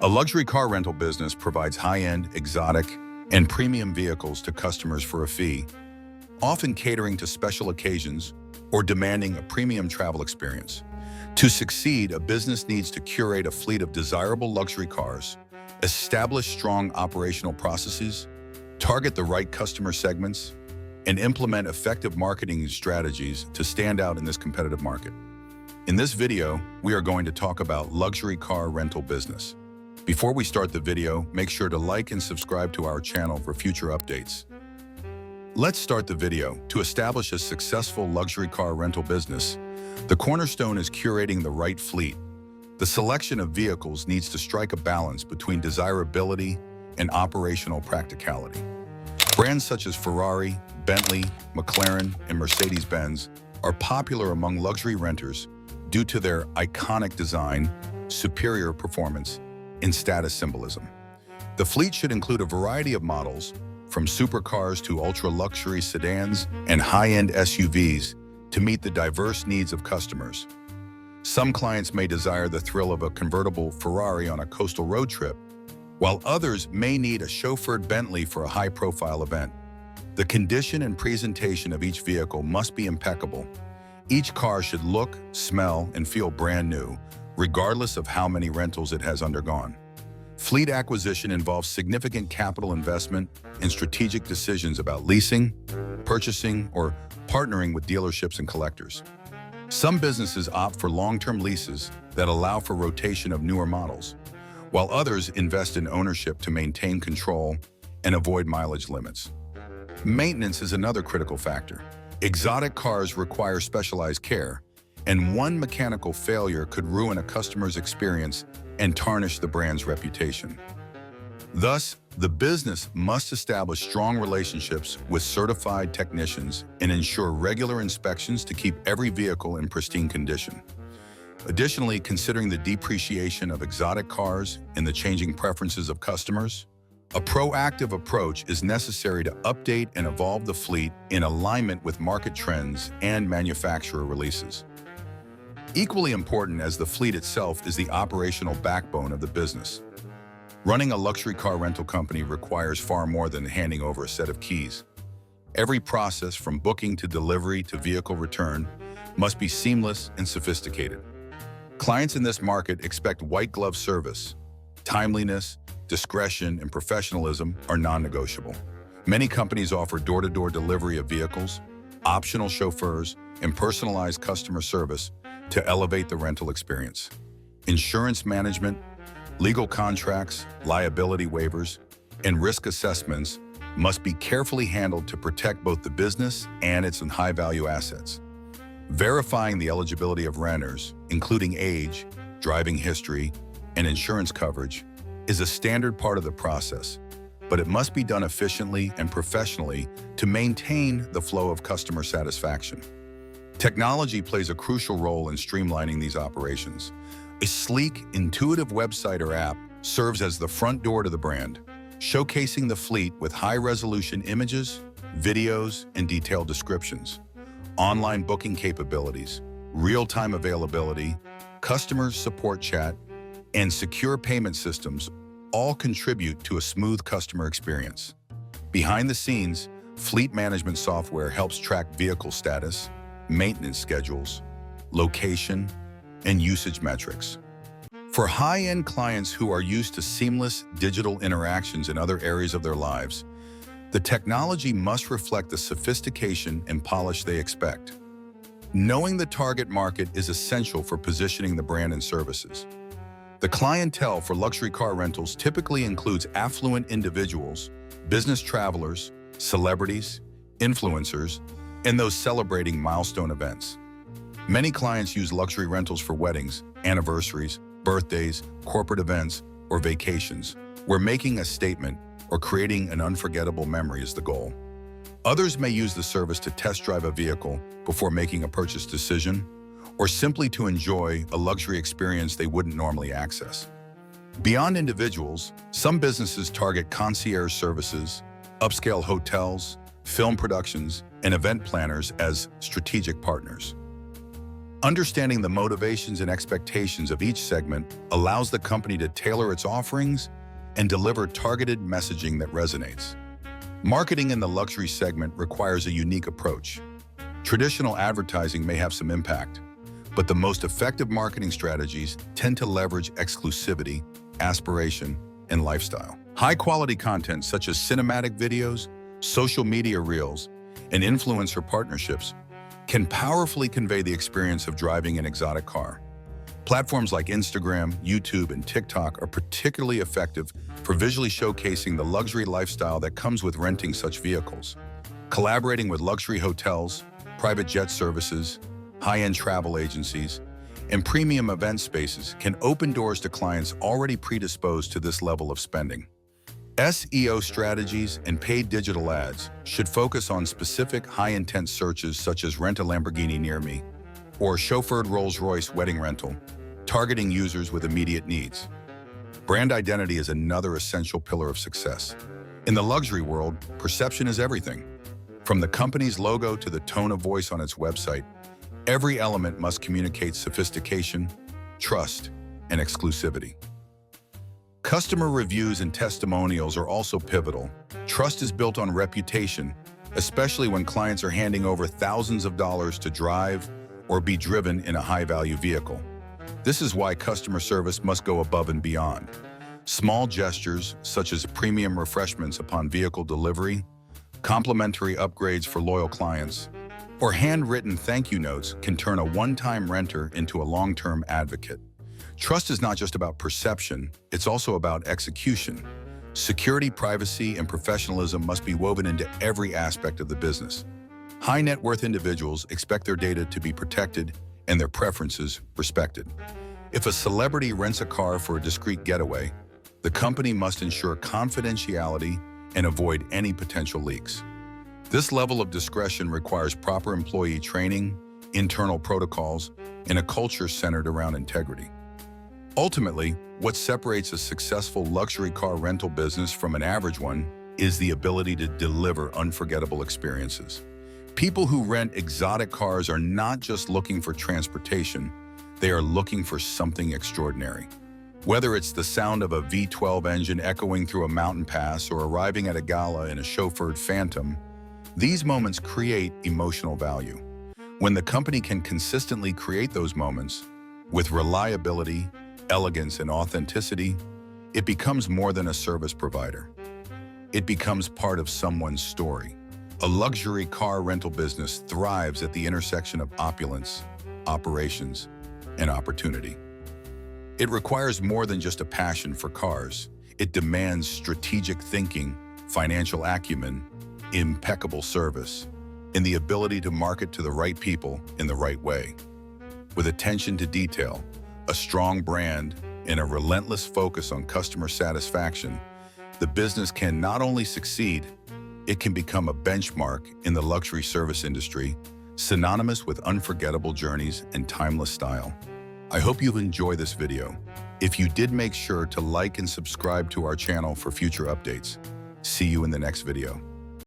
A luxury car rental business provides high-end, exotic, and premium vehicles to customers for a fee, often catering to special occasions or demanding a premium travel experience. To succeed, a business needs to curate a fleet of desirable luxury cars, establish strong operational processes, target the right customer segments, and implement effective marketing strategies to stand out in this competitive market. In this video, we are going to talk about luxury car rental business. Before we start the video, make sure to like and subscribe to our channel for future updates. Let's start the video. To establish a successful luxury car rental business, the cornerstone is curating the right fleet. The selection of vehicles needs to strike a balance between desirability and operational practicality. Brands such as Ferrari, Bentley, McLaren, and Mercedes-Benz are popular among luxury renters due to their iconic design, superior performance, and status symbolism. The fleet should include a variety of models, from supercars to ultra-luxury sedans and high-end SUVs, to meet the diverse needs of customers. Some clients may desire the thrill of a convertible Ferrari on a coastal road trip, while others may need a chauffeured Bentley for a high-profile event. The condition and presentation of each vehicle must be impeccable. Each car should look, smell, and feel brand new, regardless of how many rentals it has undergone. Fleet acquisition involves significant capital investment and strategic decisions about leasing, purchasing, or partnering with dealerships and collectors. Some businesses opt for long-term leases that allow for rotation of newer models, while others invest in ownership to maintain control and avoid mileage limits. Maintenance is another critical factor. Exotic cars require specialized care, and one mechanical failure could ruin a customer's experience and tarnish the brand's reputation. Thus, the business must establish strong relationships with certified technicians and ensure regular inspections to keep every vehicle in pristine condition. Additionally, considering the depreciation of exotic cars and the changing preferences of customers, a proactive approach is necessary to update and evolve the fleet in alignment with market trends and manufacturer releases. Equally important as the fleet itself is the operational backbone of the business. Running a luxury car rental company requires far more than handing over a set of keys. Every process, from booking to delivery to vehicle return, must be seamless and sophisticated. Clients in this market expect white-glove service. Timeliness, discretion, and professionalism are non-negotiable. Many companies offer door-to-door delivery of vehicles, optional chauffeurs, and personalized customer service to elevate the rental experience. Insurance management, legal contracts, liability waivers, and risk assessments must be carefully handled to protect both the business and its high-value assets. Verifying the eligibility of renters, including age, driving history, and insurance coverage, is a standard part of the process, but it must be done efficiently and professionally to maintain the flow of customer satisfaction. Technology plays a crucial role in streamlining these operations. A sleek, intuitive website or app serves as the front door to the brand, showcasing the fleet with high-resolution images, videos, and detailed descriptions. Online booking capabilities, real-time availability, customer support chat, and secure payment systems all contribute to a smooth customer experience. Behind the scenes, fleet management software helps track vehicle status, maintenance schedules, location, and usage metrics. For high-end clients who are used to seamless digital interactions in other areas of their lives, the technology must reflect the sophistication and polish they expect. Knowing the target market is essential for positioning the brand and services. The clientele for luxury car rentals typically includes affluent individuals, business travelers, celebrities, influencers, and those celebrating milestone events. Many clients use luxury rentals for weddings, anniversaries, birthdays, corporate events, or vacations, where making a statement or creating an unforgettable memory is the goal. Others may use the service to test drive a vehicle before making a purchase decision, or simply to enjoy a luxury experience they wouldn't normally access. Beyond individuals, some businesses target concierge services, upscale hotels, film productions, and event planners as strategic partners. Understanding the motivations and expectations of each segment allows the company to tailor its offerings and deliver targeted messaging that resonates. Marketing in the luxury segment requires a unique approach. Traditional advertising may have some impact, but the most effective marketing strategies tend to leverage exclusivity, aspiration, and lifestyle. High-quality content such as cinematic videos, social media reels, and influencer partnerships can powerfully convey the experience of driving an exotic car. Platforms like Instagram, YouTube, and TikTok are particularly effective for visually showcasing the luxury lifestyle that comes with renting such vehicles. Collaborating with luxury hotels, private jet services, high-end travel agencies, and premium event spaces can open doors to clients already predisposed to this level of spending. SEO strategies and paid digital ads should focus on specific high-intent searches such as "rent a Lamborghini near me" or "chauffeured Rolls-Royce wedding rental," targeting users with immediate needs. Brand identity is another essential pillar of success. In the luxury world, perception is everything. From the company's logo to the tone of voice on its website, every element must communicate sophistication, trust, and exclusivity. Customer reviews and testimonials are also pivotal. Trust is built on reputation, especially when clients are handing over thousands of dollars to drive or be driven in a high-value vehicle. This is why customer service must go above and beyond. Small gestures, such as premium refreshments upon vehicle delivery, complimentary upgrades for loyal clients, or handwritten thank you notes can turn a one-time renter into a long-term advocate. Trust is not just about perception, it's also about execution. Security, privacy, and professionalism must be woven into every aspect of the business. High net worth individuals expect their data to be protected and their preferences respected. If a celebrity rents a car for a discreet getaway, the company must ensure confidentiality and avoid any potential leaks. This level of discretion requires proper employee training, internal protocols, and a culture centered around integrity. Ultimately, what separates a successful luxury car rental business from an average one is the ability to deliver unforgettable experiences. People who rent exotic cars are not just looking for transportation, they are looking for something extraordinary. Whether it's the sound of a V12 engine echoing through a mountain pass or arriving at a gala in a chauffeured Phantom, these moments create emotional value. When the company can consistently create those moments with reliability, elegance, and authenticity, it becomes more than a service provider. It becomes part of someone's story. A luxury car rental business thrives at the intersection of opulence, operations, and opportunity. It requires more than just a passion for cars. It demands strategic thinking, financial acumen, impeccable service, and the ability to market to the right people in the right way. With attention to detail, a strong brand, and a relentless focus on customer satisfaction, the business can not only succeed, it can become a benchmark in the luxury service industry, synonymous with unforgettable journeys and timeless style. I hope you enjoy this video. If you did, make sure to like and subscribe to our channel for future updates. See you in the next video.